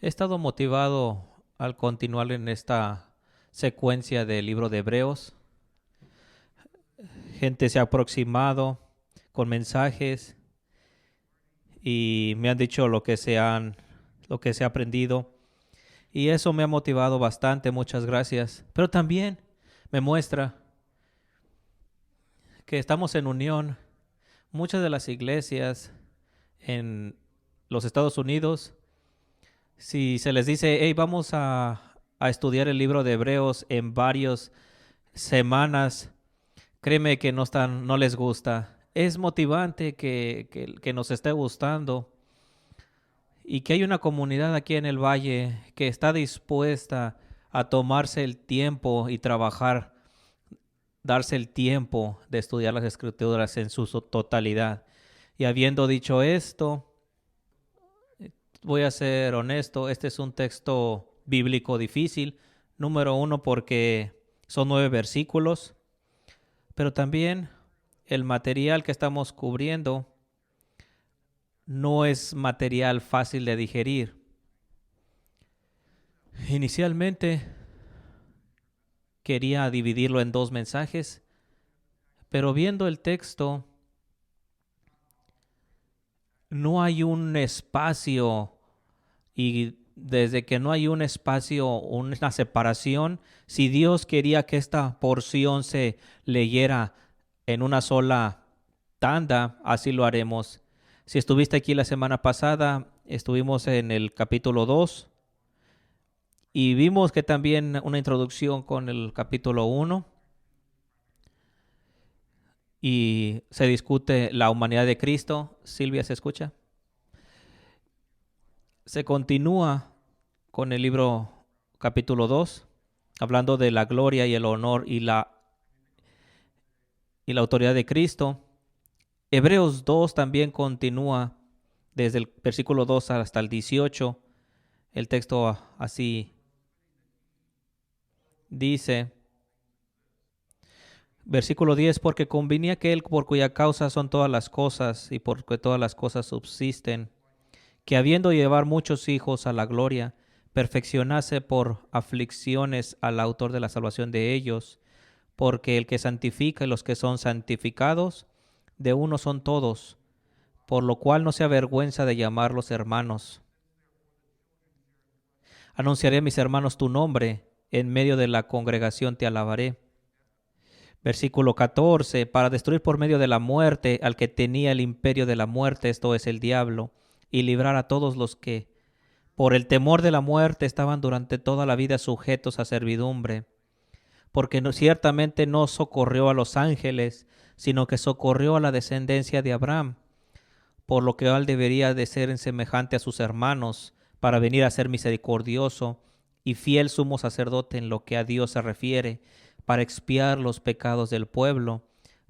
He estado motivado al continuar en esta secuencia del libro de Hebreos. Gente se ha aproximado con mensajes y me han dicho lo que se ha aprendido. Y eso me ha motivado bastante, muchas gracias. Pero también me muestra que estamos en unión. Muchas de las iglesias en los Estados Unidos, si se les dice, hey, vamos a estudiar el libro de Hebreos en varias semanas, créeme que no les gusta. Es motivante que nos esté gustando y que hay una comunidad aquí en el valle que está dispuesta a tomarse el tiempo y trabajar, darse el tiempo de estudiar las escrituras en su totalidad. Y habiendo dicho esto, voy a ser honesto, este es un texto bíblico difícil. Número uno, porque son 9 versículos, pero también el material que estamos cubriendo no es material fácil de digerir. Inicialmente quería dividirlo en 2 mensajes, pero viendo el texto no hay un espacio, y desde que no hay un espacio, una separación, si Dios quería que esta porción se leyera en una sola tanda, así lo haremos. Si estuviste aquí la semana pasada, estuvimos en el capítulo 2 y vimos que también una introducción con el capítulo 1 y se discute la humanidad de Cristo. Silvia, ¿se escucha? Se continúa con el libro capítulo 2, hablando de la gloria y el honor y la autoridad de Cristo. Hebreos 2 también continúa desde el versículo 2 hasta el 18. El texto así dice, versículo 10, porque convenía aquel por cuya causa son todas las cosas y porque todas las cosas subsisten, que habiendo llevar muchos hijos a la gloria, perfeccionase por aflicciones al autor de la salvación de ellos, porque el que santifica y los que son santificados, de uno son todos, por lo cual no se avergüenza de llamarlos hermanos. Anunciaré a mis hermanos tu nombre, en medio de la congregación te alabaré. Versículo 14, para destruir por medio de la muerte al que tenía el imperio de la muerte, esto es el diablo, y librar a todos los que, por el temor de la muerte, estaban durante toda la vida sujetos a servidumbre. Porque ciertamente no socorrió a los ángeles, sino que socorrió a la descendencia de Abraham, por lo que él debería de ser semejante a sus hermanos, para venir a ser misericordioso y fiel sumo sacerdote en lo que a Dios se refiere, para expiar los pecados del pueblo,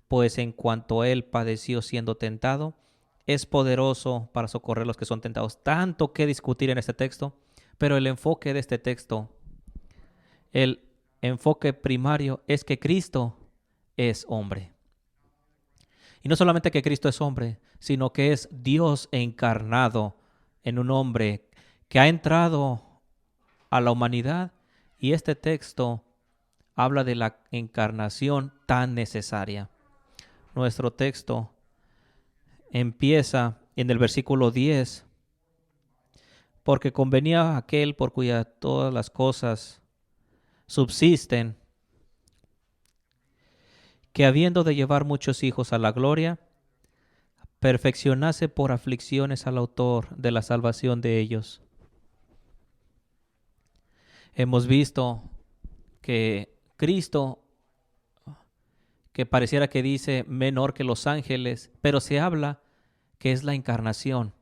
pues en cuanto él padeció siendo tentado, es poderoso para socorrer a los que son tentados. Tanto que discutir en este texto, pero el enfoque de este texto, el enfoque primario es que Cristo es hombre. Y no solamente que Cristo es hombre, sino que es Dios encarnado en un hombre que ha entrado a la humanidad. Y este texto habla de la encarnación tan necesaria. Nuestro texto empieza en el versículo 10, porque convenía a aquel por cuya todas las cosas subsisten, que habiendo de llevar muchos hijos a la gloria, perfeccionase por aflicciones al autor de la salvación de ellos. Hemos visto que Cristo, que pareciera que dice menor que los ángeles, pero se habla que es la encarnación,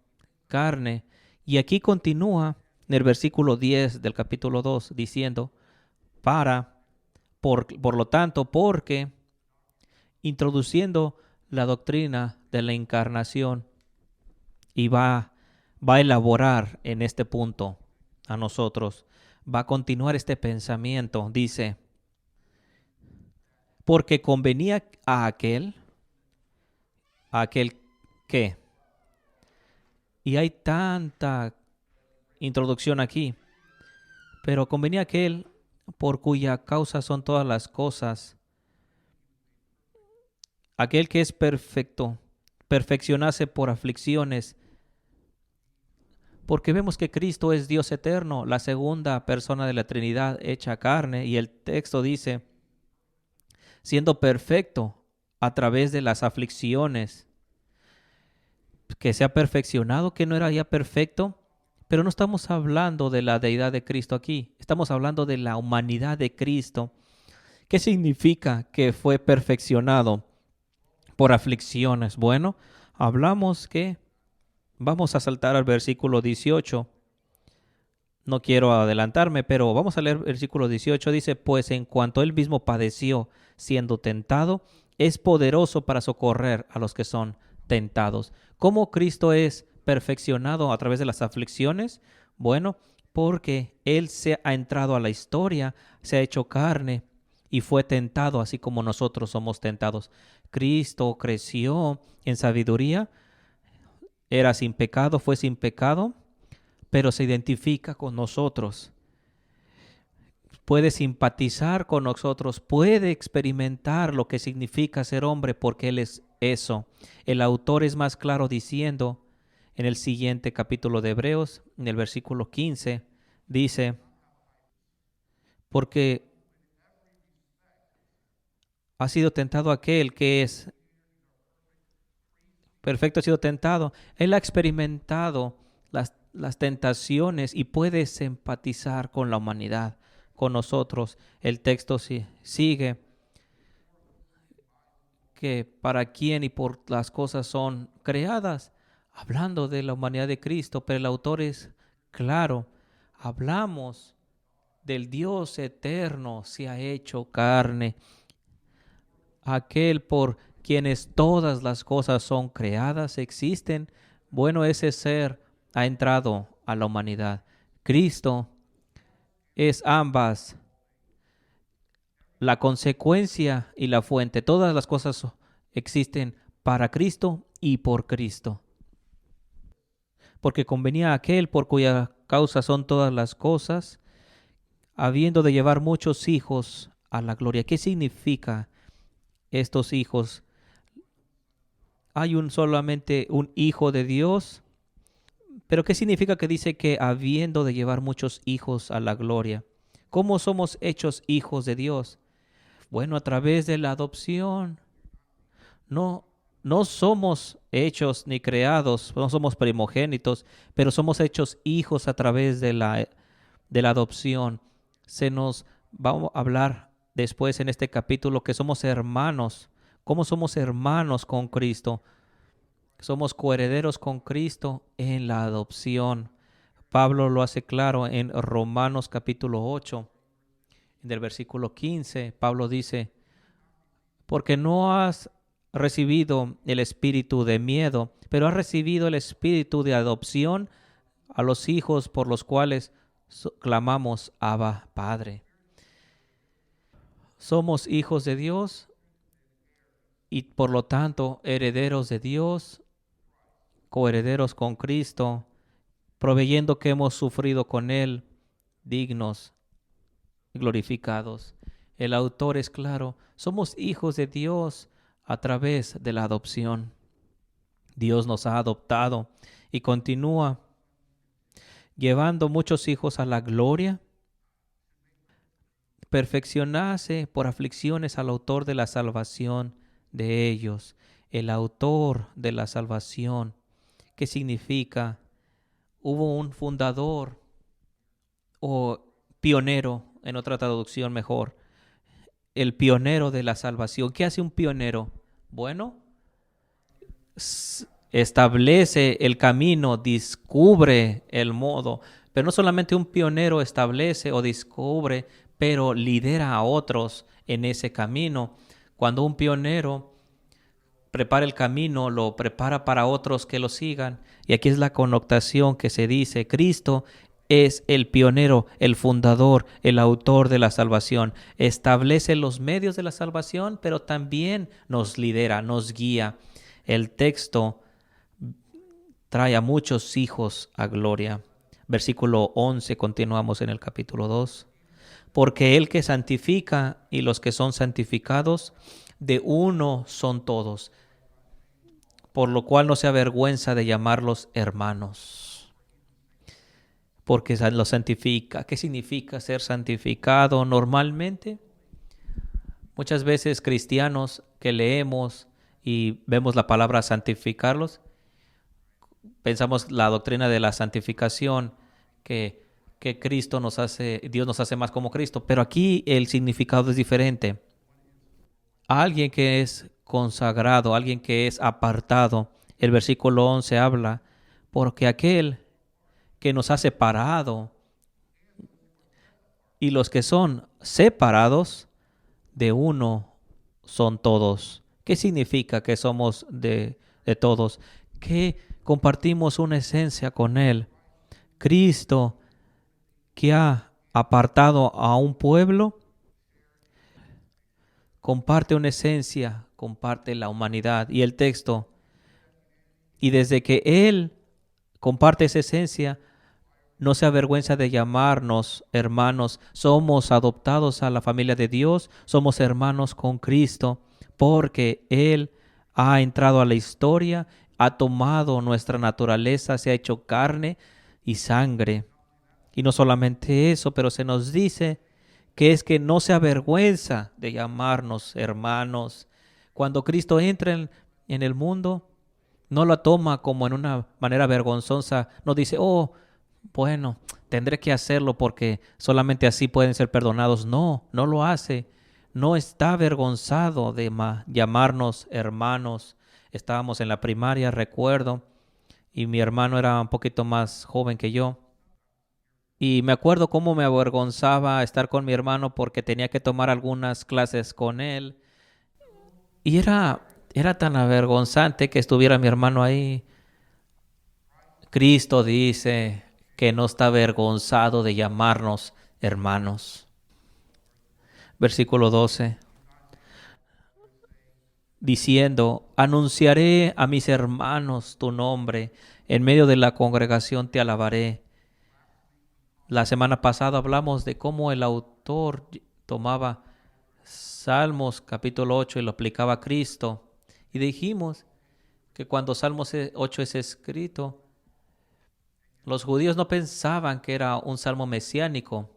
carne. Y aquí continúa en el versículo 10 del capítulo 2 diciendo, por lo tanto, porque introduciendo la doctrina de la encarnación y va a elaborar en este punto a nosotros, va a continuar este pensamiento, dice, porque convenía a aquel que, y hay tanta introducción aquí. Pero convenía aquel por cuya causa son todas las cosas, aquel que es perfecto, perfeccionase por aflicciones, porque vemos que Cristo es Dios eterno, la segunda persona de la Trinidad hecha carne, y el texto dice, siendo perfecto a través de las aflicciones, que se ha perfeccionado, que no era ya perfecto, pero no estamos hablando de la deidad de Cristo aquí, estamos hablando de la humanidad de Cristo. ¿Qué significa que fue perfeccionado por aflicciones? Bueno, hablamos que vamos a saltar al versículo 18. No quiero adelantarme, pero vamos a leer el versículo 18. Dice, pues en cuanto él mismo padeció siendo tentado, es poderoso para socorrer a los que son tentados. ¿Cómo Cristo es perfeccionado a través de las aflicciones? Bueno, porque él se ha entrado a la historia, se ha hecho carne y fue tentado así como nosotros somos tentados. Cristo creció en sabiduría, era sin pecado, fue sin pecado, pero se identifica con nosotros. Puede simpatizar con nosotros, puede experimentar lo que significa ser hombre porque Él es eso. El autor es más claro diciendo en el siguiente capítulo de Hebreos, en el versículo 15, dice, porque ha sido tentado aquel que es perfecto, ha sido tentado. Él ha experimentado las tentaciones y puede simpatizar con la humanidad, con nosotros. El texto sigue que para quién y por las cosas son creadas, hablando de la humanidad de Cristo, pero el autor es claro. Hablamos del Dios eterno, se ha hecho carne, aquel por quienes todas las cosas son creadas, existen. Bueno, ese ser ha entrado a la humanidad. Cristo es ambas, la consecuencia y la fuente. Todas las cosas existen para Cristo y por Cristo. Porque convenía a aquel por cuya causa son todas las cosas, habiendo de llevar muchos hijos a la gloria. ¿Qué significa estos hijos? Hay solamente un hijo de Dios, pero ¿qué significa que dice que habiendo de llevar muchos hijos a la gloria? ¿Cómo somos hechos hijos de Dios? Bueno, a través de la adopción. No, no somos hechos ni creados, no somos primogénitos, pero somos hechos hijos a través de la adopción. Vamos a hablar después en este capítulo que somos hermanos. ¿Cómo somos hermanos con Cristo? Somos coherederos con Cristo en la adopción. Pablo lo hace claro en Romanos capítulo 8, en el versículo 15. Pablo dice, porque no has recibido el espíritu de miedo, pero has recibido el espíritu de adopción a los hijos por los cuales clamamos Abba, Padre. Somos hijos de Dios y por lo tanto herederos de Dios, coherederos con Cristo, proveyendo que hemos sufrido con Él, dignos, glorificados. El autor es claro, somos hijos de Dios a través de la adopción. Dios nos ha adoptado y continúa llevando muchos hijos a la gloria. Perfeccionase por aflicciones al autor de la salvación de ellos. El autor de la salvación. ¿Qué significa? Hubo un fundador o pionero, en otra traducción mejor, el pionero de la salvación. ¿Qué hace un pionero? Bueno, establece el camino, descubre el modo, pero no solamente un pionero establece o descubre, pero lidera a otros en ese camino. Cuando un pionero prepara el camino, lo prepara para otros que lo sigan. Y aquí es la connotación que se dice. Cristo es el pionero, el fundador, el autor de la salvación. Establece los medios de la salvación, pero también nos lidera, nos guía. El texto trae a muchos hijos a gloria. Versículo 11, continuamos en el capítulo 2. Porque el que santifica y los que son santificados, de uno son todos, por lo cual no se avergüenza de llamarlos hermanos. Porque los santifica. ¿Qué significa ser santificado? Normalmente, muchas veces cristianos que leemos y vemos la palabra santificarlos, pensamos la doctrina de la santificación, que Cristo nos hace, Dios nos hace más como Cristo, pero aquí el significado es diferente. Alguien que es consagrado, alguien que es apartado, el versículo 11 habla, porque aquel que nos ha separado y los que son separados de uno son todos. ¿Qué significa que somos de todos? Que compartimos una esencia con Él. Cristo, que ha apartado a un pueblo, comparte una esencia, comparte la humanidad y el texto. Y desde que Él comparte esa esencia, no se avergüenza de llamarnos hermanos. Somos adoptados a la familia de Dios, somos hermanos con Cristo, porque Él ha entrado a la historia, ha tomado nuestra naturaleza, se ha hecho carne y sangre. Y no solamente eso, pero se nos dice que es que no se avergüenza de llamarnos hermanos. Cuando Cristo entra en el mundo, no lo toma como en una manera vergonzosa. No dice, oh, bueno, tendré que hacerlo porque solamente así pueden ser perdonados. No, no lo hace. No está avergonzado de llamarnos hermanos. Estábamos en la primaria, recuerdo, y mi hermano era un poquito más joven que yo. Y me acuerdo cómo me avergonzaba estar con mi hermano porque tenía que tomar algunas clases con él. Y era tan avergonzante que estuviera mi hermano ahí. Cristo dice que no está avergonzado de llamarnos hermanos. Versículo 12. Diciendo, anunciaré a mis hermanos tu nombre, en medio de la congregación te alabaré. La semana pasada hablamos de cómo el autor tomaba Salmos capítulo 8 y lo aplicaba a Cristo. Y dijimos que cuando Salmos 8 es escrito, los judíos no pensaban que era un salmo mesiánico,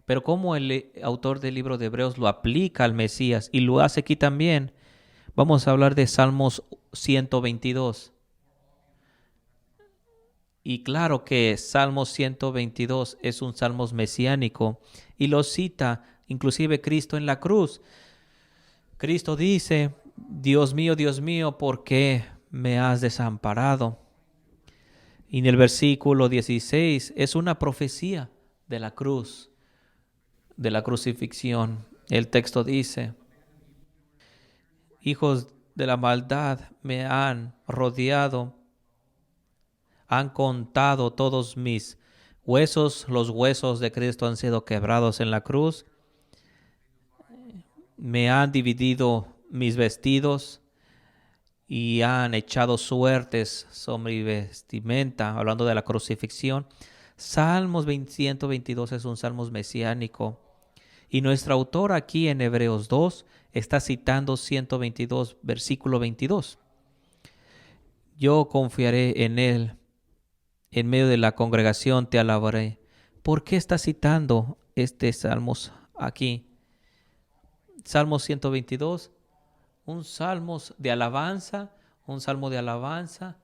pero como el autor del libro de Hebreos lo aplica al Mesías y lo hace aquí también, vamos a hablar de Salmos 122. Y claro que Salmos 122 es un salmo mesiánico y lo cita inclusive Cristo en la cruz. Cristo dice, Dios mío, ¿por qué me has desamparado? Y en el versículo 16 es una profecía de la cruz, de la crucifixión. El texto dice, hijos de la maldad me han rodeado, han contado todos mis huesos, los huesos de Cristo han sido quebrados en la cruz, me han dividido mis vestidos y han echado suertes sobre mi vestimenta, hablando de la crucifixión. Salmos 122 es un salmo mesiánico. Y nuestro autor aquí en Hebreos 2 está citando 122, versículo 22. Yo confiaré en él, en medio de la congregación te alabaré. ¿Por qué está citando este salmos aquí? Salmos 122, un salmo de alabanza, un salmo de alabanza,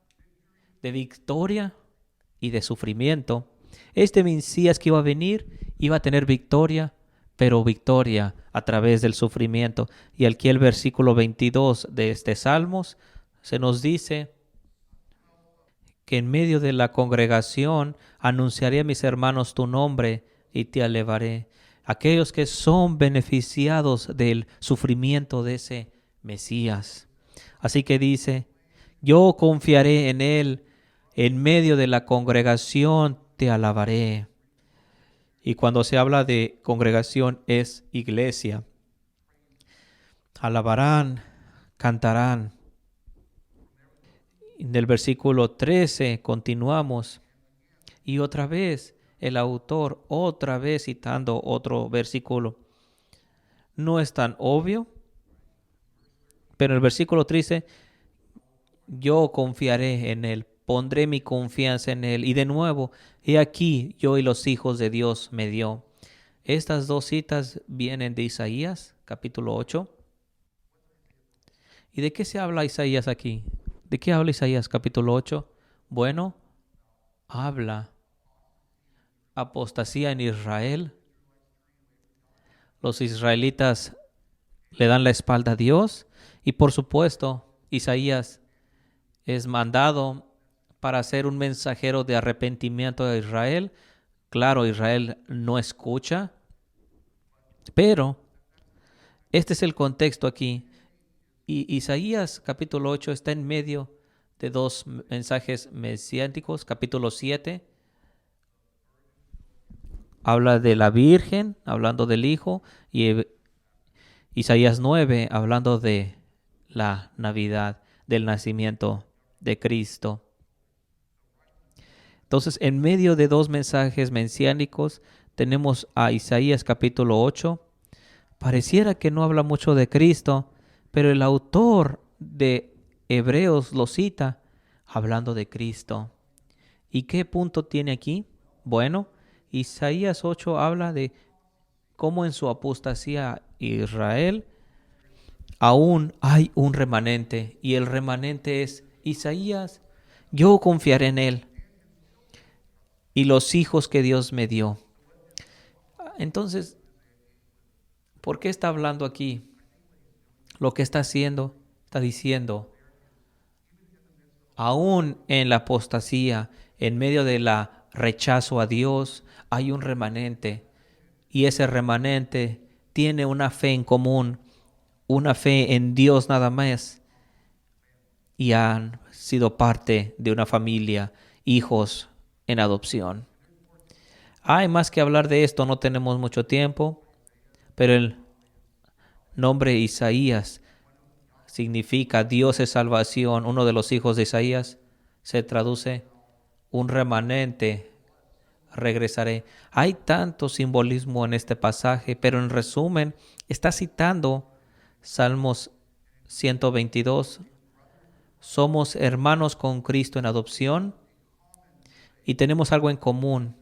de victoria y de sufrimiento. Este Mesías que iba a venir iba a tener victoria, pero victoria a través del sufrimiento. Y aquí el versículo 22 de este Salmos se nos dice que en medio de la congregación anunciaré a mis hermanos tu nombre y te alabaré. Aquellos que son beneficiados del sufrimiento de ese Mesías. Así que dice, yo confiaré en él, en medio de la congregación te alabaré. Y cuando se habla de congregación es iglesia. Alabarán, cantarán. En el versículo 13 continuamos. Y otra vez, el autor, otra vez citando otro versículo. No es tan obvio, pero el versículo 13, yo confiaré en Él, pondré mi confianza en Él. Y de nuevo, he aquí, yo y los hijos de Dios me dio. Estas dos citas vienen de Isaías, capítulo 8. ¿Y de qué se habla Isaías aquí? ¿De qué habla Isaías, capítulo 8? Bueno, habla apostasía en Israel. Los israelitas le dan la espalda a Dios. Y por supuesto, Isaías es mandado para ser un mensajero de arrepentimiento de Israel. Claro, Israel no escucha, pero este es el contexto aquí. Y Isaías capítulo 8 está en medio de dos mensajes mesiánicos. Capítulo 7 habla de la Virgen, hablando del Hijo, y Isaías 9 hablando de la Navidad, del nacimiento de Cristo. Entonces, en medio de dos mensajes mesiánicos, tenemos a Isaías capítulo 8. Pareciera que no habla mucho de Cristo, pero el autor de Hebreos lo cita hablando de Cristo. ¿Y qué punto tiene aquí? Bueno, Isaías 8 habla de cómo en su apostasía Israel aún hay un remanente, y el remanente es Isaías. Yo confiaré en él y los hijos que Dios me dio. Entonces, ¿por qué está hablando aquí? Lo que está haciendo, está diciendo, aún en la apostasía, en medio de la rechazo a Dios, hay un remanente, y ese remanente tiene una fe en común, una fe en Dios nada más, y han sido parte de una familia, hijos en adopción. Hay más que hablar de esto, no tenemos mucho tiempo, pero el nombre Isaías significa Dios es salvación. Uno de los hijos de Isaías se traduce un remanente, regresaré. Hay tanto simbolismo en este pasaje, pero en resumen está citando Salmos 122. Somos hermanos con Cristo en adopción y tenemos algo en común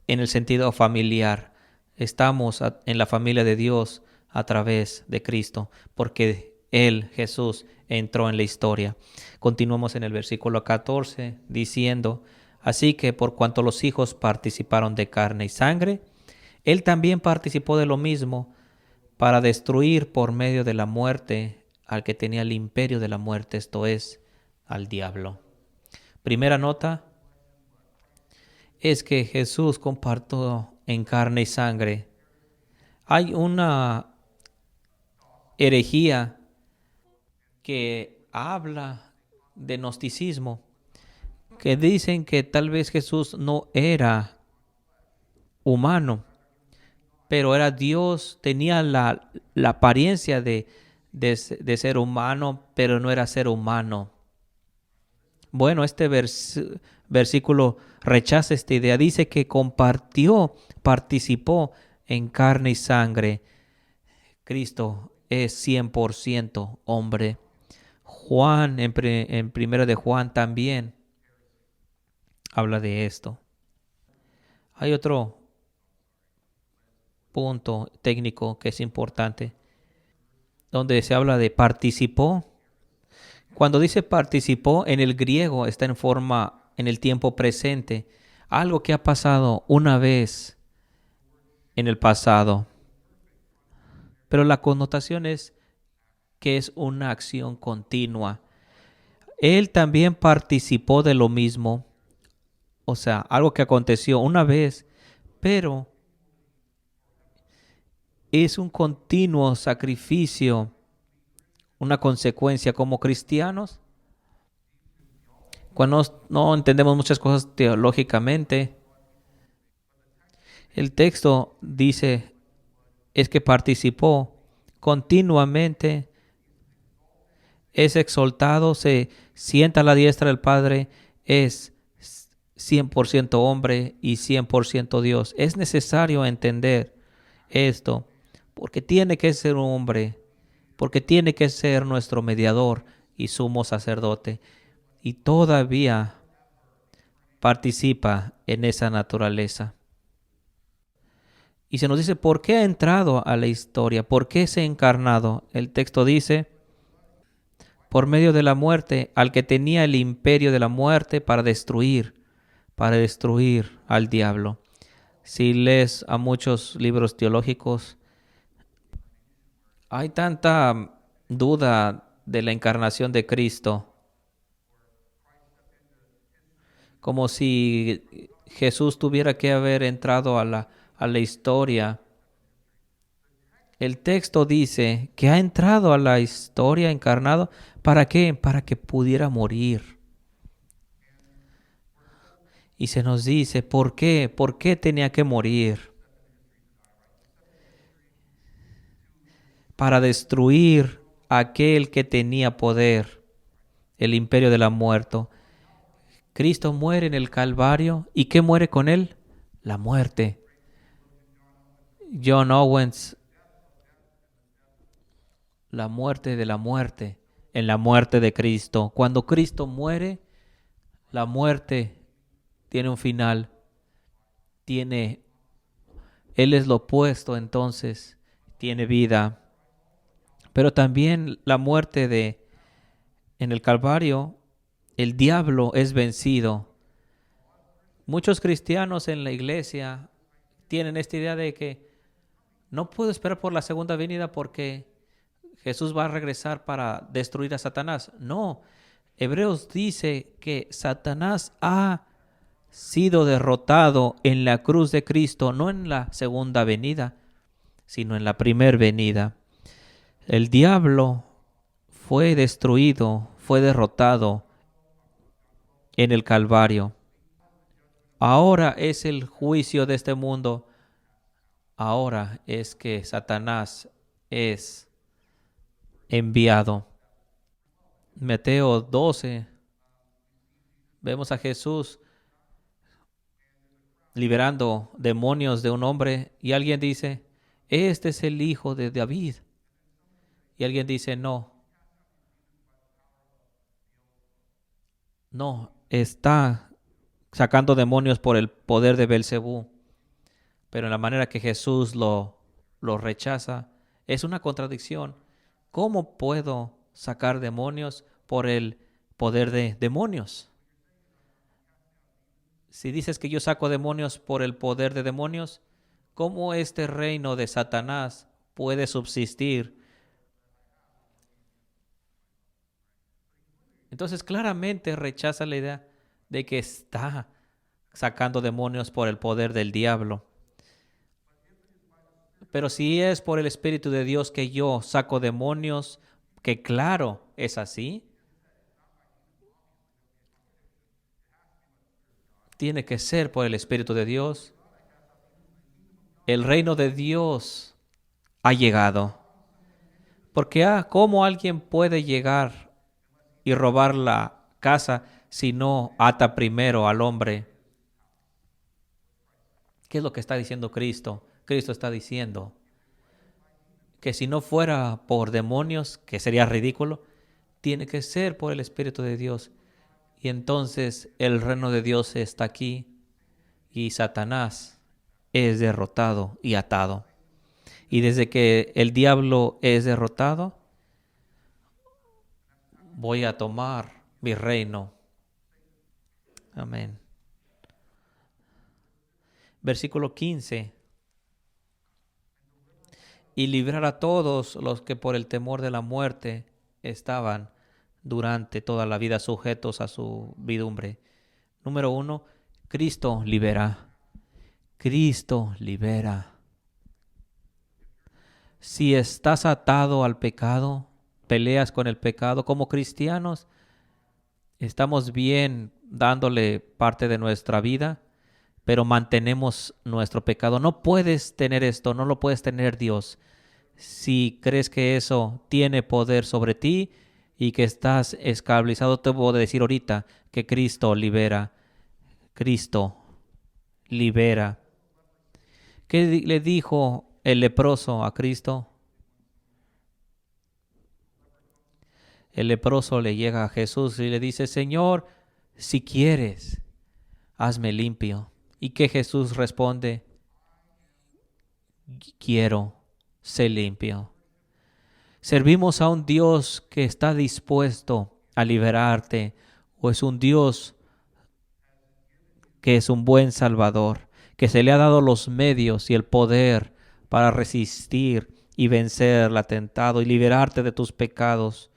en el sentido familiar. Estamos en la familia de Dios a través de Cristo, porque Él, Jesús, entró en la historia. Continuamos en el versículo 14 diciendo, así que por cuanto los hijos participaron de carne y sangre, Él también participó de lo mismo para destruir por medio de la muerte al que tenía el imperio de la muerte, esto es, al diablo. Primera nota es que Jesús compartió en carne y sangre. Hay una herejía que habla de gnosticismo, que dicen que tal vez Jesús no era humano, pero era Dios, tenía la apariencia de ser humano, pero no era ser humano. Bueno, este versículo rechaza esta idea. Dice que participó en carne y sangre. Cristo es 100% hombre. Juan, en primero de Juan también habla de esto. Hay otro punto técnico que es importante, donde se habla de participó. Cuando dice participó, en el griego está en el tiempo presente, algo que ha pasado una vez en el pasado. Pero la connotación es que es una acción continua. Él también participó de lo mismo, o sea, algo que aconteció una vez, pero es un continuo sacrificio, una consecuencia como cristianos. Cuando no entendemos muchas cosas teológicamente, el texto dice es que participó continuamente, es exaltado, se sienta a la diestra del Padre, es 100% hombre y 100% Dios. Es necesario entender esto porque tiene que ser un hombre, porque tiene que ser nuestro mediador y sumo sacerdote y todavía participa en esa naturaleza. Y se nos dice por qué ha entrado a la historia, por qué se ha encarnado. El texto dice, por medio de la muerte, al que tenía el imperio de la muerte para destruir al diablo. Si lees a muchos libros teológicos, hay tanta duda de la encarnación de Cristo, como si Jesús tuviera que haber entrado a la historia. El texto dice que ha entrado a la historia encarnado. ¿Para qué? Para que pudiera morir. Y se nos dice, ¿por qué? ¿Por qué tenía que morir? Para destruir a aquel que tenía poder, el imperio de la muerte. Cristo muere en el Calvario. ¿Y qué muere con él? La muerte. John Owens, la muerte de la muerte, en la muerte de Cristo. Cuando Cristo muere, la muerte tiene un final. Él es lo opuesto, entonces tiene vida. Pero también la muerte en el Calvario, el diablo es vencido. Muchos cristianos en la iglesia tienen esta idea de que no puedo esperar por la segunda venida porque Jesús va a regresar para destruir a Satanás. No, Hebreos dice que Satanás ha sido derrotado en la cruz de Cristo, no en la segunda venida, sino en la primer venida. El diablo fue destruido, fue derrotado en el Calvario. Ahora es el juicio de este mundo. Ahora es que Satanás es enviado. Mateo 12, vemos a Jesús liberando demonios de un hombre y alguien dice, este es el hijo de David. Y alguien dice, no, está sacando demonios por el poder de Belcebú. Pero en la manera que Jesús lo rechaza, es una contradicción. ¿Cómo puedo sacar demonios por el poder de demonios? Si dices que yo saco demonios por el poder de demonios, ¿cómo este reino de Satanás puede subsistir? Entonces claramente rechaza la idea de que está sacando demonios por el poder del diablo. Pero si es por el Espíritu de Dios que yo saco demonios, que claro, es así, tiene que ser por el Espíritu de Dios. El reino de Dios ha llegado. Porque, ¿cómo alguien puede llegar y robar la casa si no ata primero al hombre? ¿Qué es lo que está diciendo Cristo? Cristo está diciendo que si no fuera por demonios, que sería ridículo, tiene que ser por el Espíritu de Dios. Y entonces el reino de Dios está aquí y Satanás es derrotado y atado. Y desde que el diablo es derrotado, voy a tomar mi reino. Amén. Versículo 15. Y librar a todos los que por el temor de la muerte estaban durante toda la vida sujetos a su vidumbre. Número 1, Cristo libera. Cristo libera. Si estás atado al pecado, peleas con el pecado, como cristianos, estamos bien dándole parte de nuestra vida, pero mantenemos nuestro pecado. No puedes tener esto, no lo puedes tener Dios. Si crees que eso tiene poder sobre ti y que estás esclavizado, te voy a decir ahorita que Cristo libera. Cristo libera. ¿Qué le dijo el leproso a Cristo? El leproso le llega a Jesús y le dice, Señor, si quieres, hazme limpio. Y que Jesús responde, quiero, sé limpio. Servimos a un Dios que está dispuesto a liberarte, o es un Dios que es un buen Salvador, que se le ha dado los medios y el poder para resistir y vencer al atentado y liberarte de tus pecados.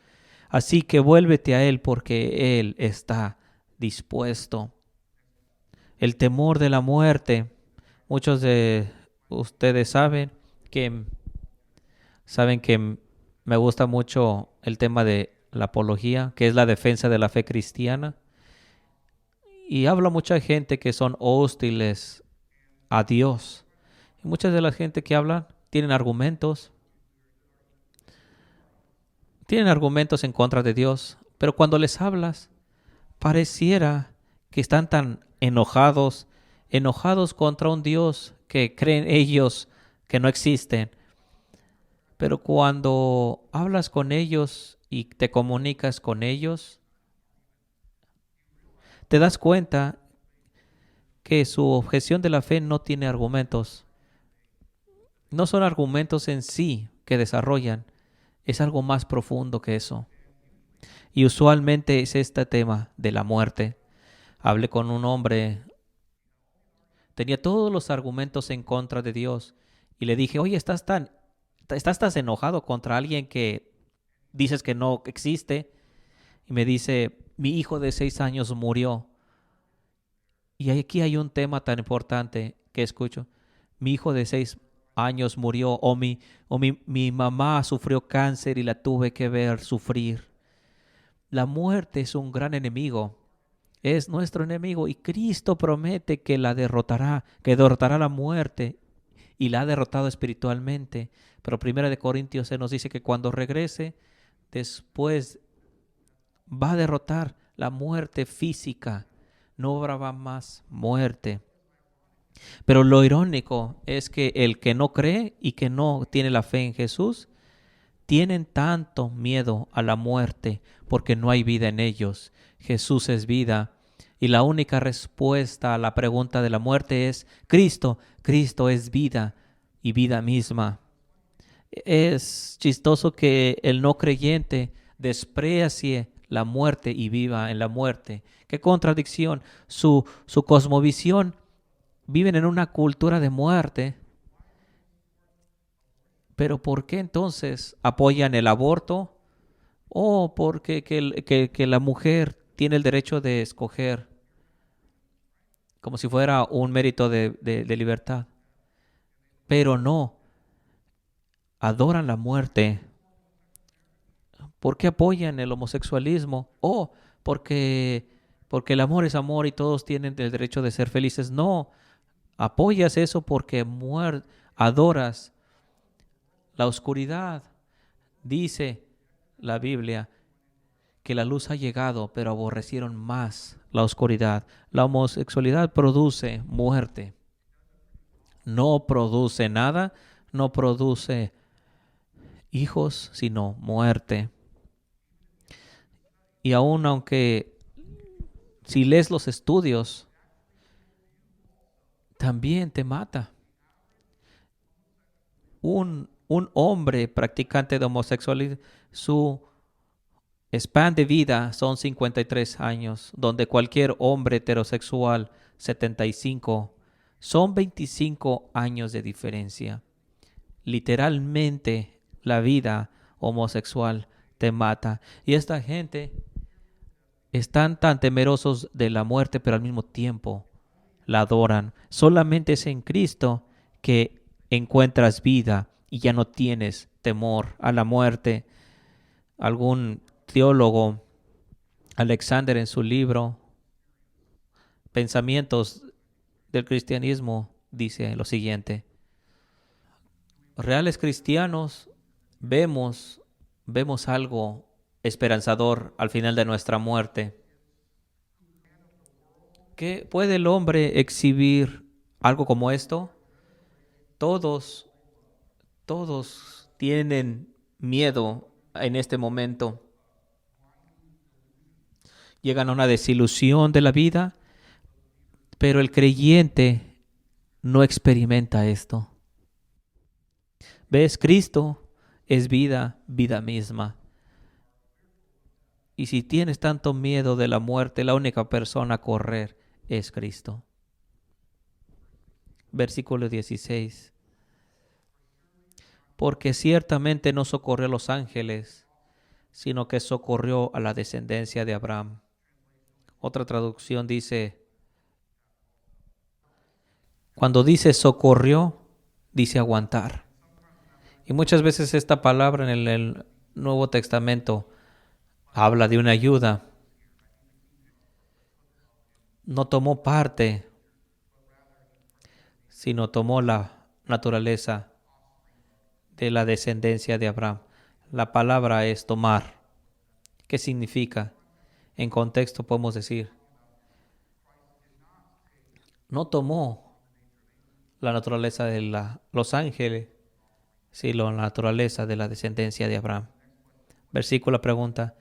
Así que vuélvete a Él porque Él está dispuesto. El temor de la muerte. Muchos de ustedes saben que me gusta mucho el tema de la apología, que es la defensa de la fe cristiana. Y habla mucha gente que son hostiles a Dios. Y muchas de la gente que hablan tienen argumentos en contra de Dios, pero cuando les hablas, pareciera que están tan enojados contra un Dios que creen ellos que no existen. Pero cuando hablas con ellos y te comunicas con ellos, te das cuenta que su objeción de la fe no tiene argumentos. No son argumentos en sí que desarrollan, es algo más profundo que eso. Y usualmente es este tema de la muerte. Hablé con un hombre, tenía todos los argumentos en contra de Dios y le dije, oye, estás tan enojado contra alguien que dices que no existe. Y me dice, mi hijo de 6 años murió. Y aquí hay un tema tan importante que escucho. Mi hijo de 6 años murió, mi mamá sufrió cáncer y la tuve que ver sufrir. La muerte es un gran enemigo, es nuestro enemigo y Cristo promete que la derrotará, que derrotará la muerte y la ha derrotado espiritualmente. Pero 1 Corintios se nos dice que cuando regrese, después va a derrotar la muerte física. No habrá más muerte. Pero lo irónico es que el que no cree y que no tiene la fe en Jesús, tienen tanto miedo a la muerte porque no hay vida en ellos. Jesús es vida. Y la única respuesta a la pregunta de la muerte es Cristo. Cristo es vida y vida misma. Es chistoso que el no creyente desprecie la muerte y viva en la muerte. Qué contradicción. Su cosmovisión viven en una cultura de muerte. Pero ¿por qué entonces apoyan el aborto? ¿O porque que la mujer tiene el derecho de escoger como si fuera un mérito de libertad? Pero no, adoran la muerte. ¿Por qué apoyan el homosexualismo? ¿O porque el amor es amor y todos tienen el derecho de ser felices? No, apoyas eso porque adoras la oscuridad. Dice la Biblia que la luz ha llegado, pero aborrecieron más la oscuridad. La homosexualidad produce muerte. No produce nada, no produce hijos, sino muerte. Y aun aunque si lees los estudios, también te mata. Un hombre practicante de homosexualidad, su span de vida son 53 años, donde cualquier hombre heterosexual 75, son 25 años de diferencia. Literalmente la vida homosexual te mata. Y esta gente están tan temerosos de la muerte, pero al mismo tiempo la adoran. Solamente es en Cristo que encuentras vida y ya no tienes temor a la muerte. Algún teólogo, Alexander, en su libro Pensamientos del Cristianismo, dice lo siguiente: reales cristianos vemos algo esperanzador al final de nuestra muerte, ¿Qué puede el hombre exhibir algo como esto? Todos, todos tienen miedo en este momento. Llegan a una desilusión de la vida, pero el creyente no experimenta esto. ¿Ves? Cristo es vida, vida misma. Y si tienes tanto miedo de la muerte, la única persona a correr es Cristo. Versículo 16. Porque ciertamente no socorrió a los ángeles, sino que socorrió a la descendencia de Abraham. Otra traducción dice, cuando dice socorrió, dice aguantar. Y muchas veces esta palabra en el Nuevo Testamento habla de una ayuda. No tomó parte, sino tomó la naturaleza de la descendencia de Abraham. La palabra es tomar. ¿Qué significa? En contexto podemos decir, no tomó la naturaleza de los ángeles, sino la naturaleza de la descendencia de Abraham. Versículo pregunta,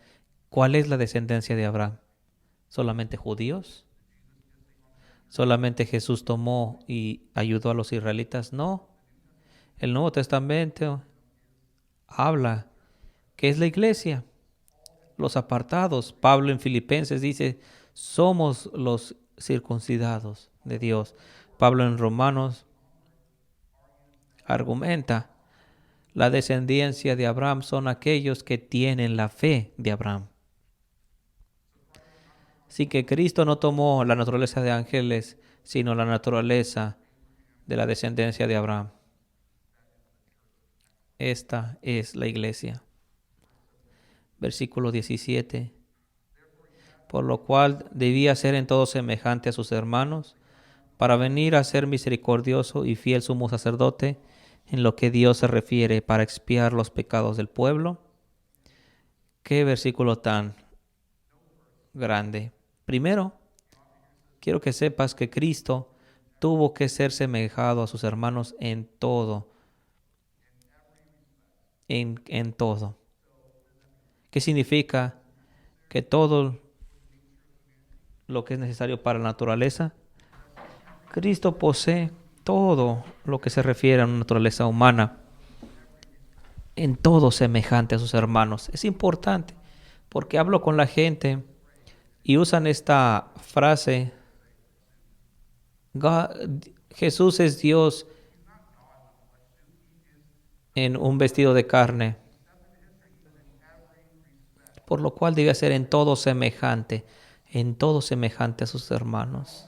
¿cuál es la descendencia de Abraham? ¿Solamente judíos? ¿Solamente Jesús tomó y ayudó a los israelitas? No. El Nuevo Testamento habla que es la iglesia, los apartados. Pablo en Filipenses dice, somos los circuncidados de Dios. Pablo en Romanos argumenta, la descendencia de Abraham son aquellos que tienen la fe de Abraham. Así que Cristo no tomó la naturaleza de ángeles, sino la naturaleza de la descendencia de Abraham. Esta es la iglesia. Versículo 17. Por lo cual debía ser en todo semejante a sus hermanos, para venir a ser misericordioso y fiel sumo sacerdote en lo que Dios se refiere para expiar los pecados del pueblo. Qué versículo tan grande. Primero, quiero que sepas que Cristo tuvo que ser semejado a sus hermanos en todo. En todo. ¿Qué significa? Que todo lo que es necesario para la naturaleza, Cristo posee todo lo que se refiere a una naturaleza humana, en todo semejante a sus hermanos. Es importante porque hablo con la gente y usan esta frase, Jesús es Dios en un vestido de carne, por lo cual debe ser en todo semejante a sus hermanos.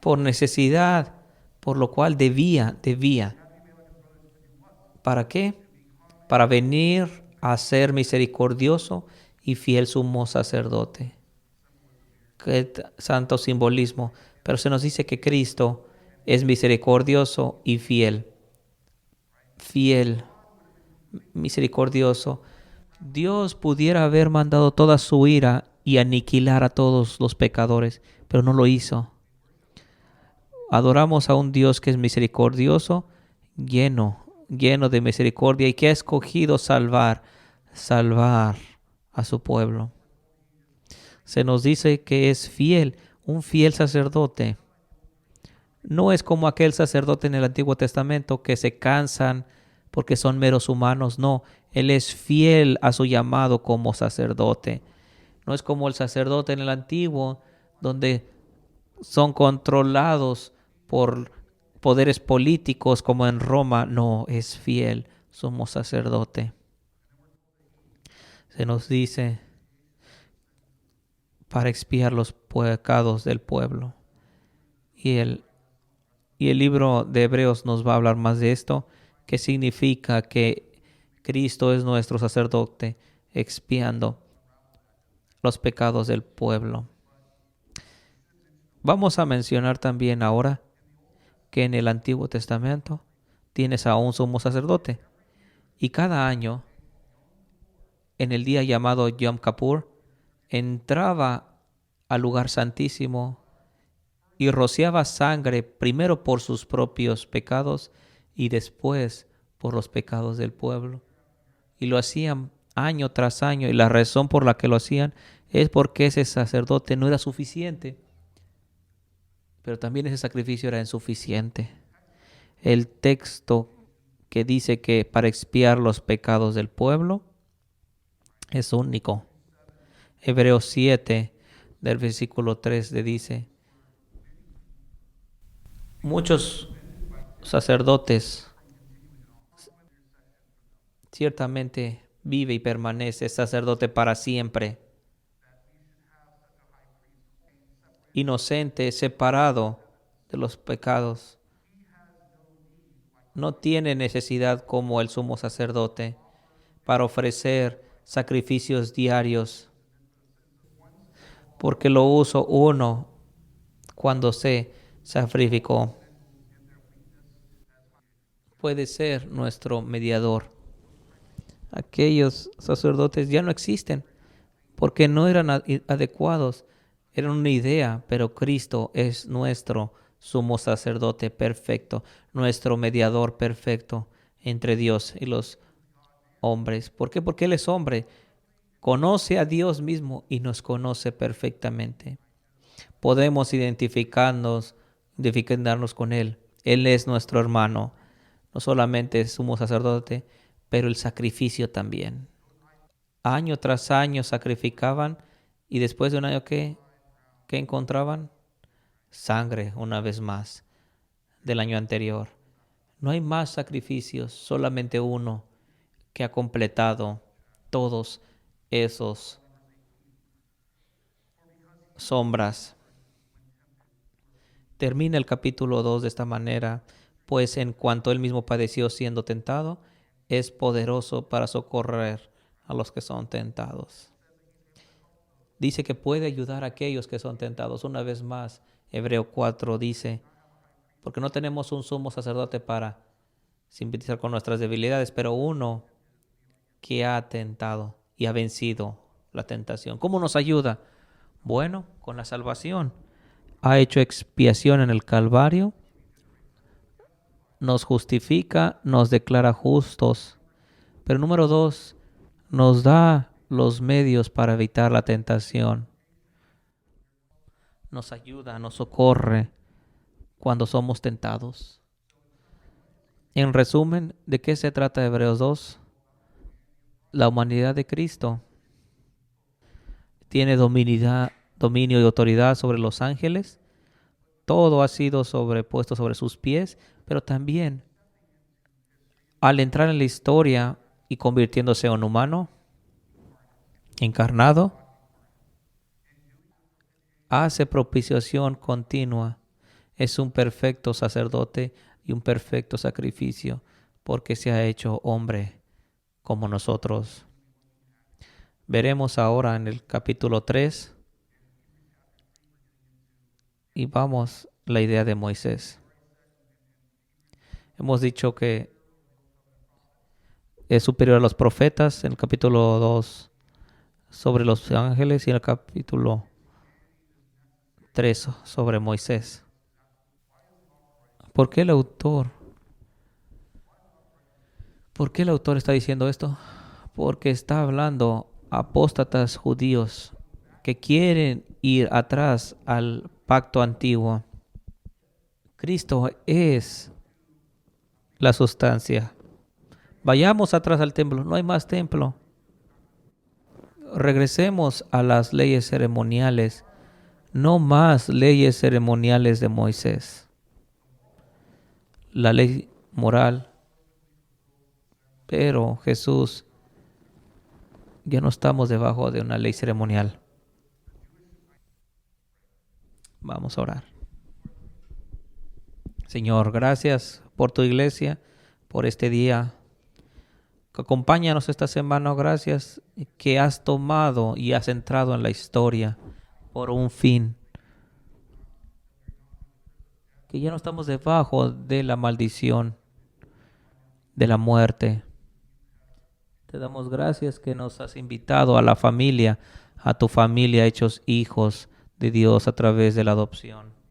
Por necesidad, por lo cual debía. ¿Para qué? Para venir a ser misericordioso y fiel sumo sacerdote. Qué santo simbolismo. Pero se nos dice que Cristo es misericordioso y fiel. Fiel, misericordioso. Dios pudiera haber mandado toda su ira y aniquilar a todos los pecadores, pero no lo hizo. Adoramos a un Dios que es misericordioso, lleno de misericordia y que ha escogido salvar a su pueblo. Se nos dice que es fiel, un fiel sacerdote. No es como aquel sacerdote en el Antiguo Testamento que se cansan porque son meros humanos. No, Él es fiel a su llamado como sacerdote. No es como el sacerdote en el Antiguo, donde son controlados por poderes políticos como en Roma. No, es fiel, sumo sacerdote. Se nos dice para expiar los pecados del pueblo. Y el libro de Hebreos nos va a hablar más de esto, que significa que Cristo es nuestro sacerdote expiando los pecados del pueblo. Vamos a mencionar también ahora que en el Antiguo Testamento tienes a un sumo sacerdote. Y cada año, en el día llamado Yom Kippur, entraba al lugar santísimo y rociaba sangre primero por sus propios pecados y después por los pecados del pueblo. Y lo hacían año tras año, y la razón por la que lo hacían es porque ese sacerdote no era suficiente, pero también ese sacrificio era insuficiente. El texto que dice que para expiar los pecados del pueblo es único. Hebreos 7, del versículo 3, dice: muchos sacerdotes ciertamente vive y permanece sacerdote para siempre, inocente, separado de los pecados. No tiene necesidad como el sumo sacerdote para ofrecer sacrificios diarios, porque lo usó uno cuando se sacrificó. Puede ser nuestro mediador. Aquellos sacerdotes ya no existen porque no eran adecuados. Eran una idea, pero Cristo es nuestro sumo sacerdote perfecto, nuestro mediador perfecto entre Dios y los hombres. ¿Por qué? Porque Él es hombre. Conoce a Dios mismo y nos conoce perfectamente. Podemos identificarnos con Él. Él es nuestro hermano. No solamente es sumo sacerdote, pero el sacrificio también. Año tras año sacrificaban y después de un año ¿qué encontraban? Sangre una vez más del año anterior. No hay más sacrificios, solamente uno que ha completado todos esos sombras. Termina el capítulo 2 de esta manera: pues en cuanto él mismo padeció siendo tentado, es poderoso para socorrer a los que son tentados. Dice que puede ayudar a aquellos que son tentados. Una vez más, Hebreo 4 dice: porque no tenemos un sumo sacerdote para simpatizar con nuestras debilidades, pero uno que ha tentado y ha vencido la tentación. ¿Cómo nos ayuda? Bueno, con la salvación. Ha hecho expiación en el Calvario, nos justifica, nos declara justos. Pero número 2, nos da los medios para evitar la tentación. Nos ayuda, nos socorre cuando somos tentados. En resumen, ¿de qué se trata Hebreos 2? La humanidad de Cristo tiene dominio y autoridad sobre los ángeles. Todo ha sido sobrepuesto sobre sus pies, pero también al entrar en la historia y convirtiéndose en un humano encarnado, hace propiciación continua. Es un perfecto sacerdote y un perfecto sacrificio porque se ha hecho hombre como nosotros. Veremos ahora en el capítulo 3 y vamos la idea de Moisés. Hemos dicho que es superior a los profetas en el capítulo 2 sobre los ángeles y en el capítulo 3 sobre Moisés. ¿Por qué el autor está diciendo esto? Porque está hablando a apóstatas judíos que quieren ir atrás al pacto antiguo. Cristo es la sustancia. Vayamos atrás al templo. No hay más templo. Regresemos a las leyes ceremoniales. No más leyes ceremoniales de Moisés. La ley moral. Pero Jesús, ya no estamos debajo de una ley ceremonial. Vamos a orar. Señor, gracias por tu iglesia, por este día. Acompáñanos esta semana, gracias que has tomado y has entrado en la historia por un fin. Que ya no estamos debajo de la maldición, de la muerte. Te damos gracias que nos has invitado a la familia, a tu familia hechos hijos de Dios a través de la adopción.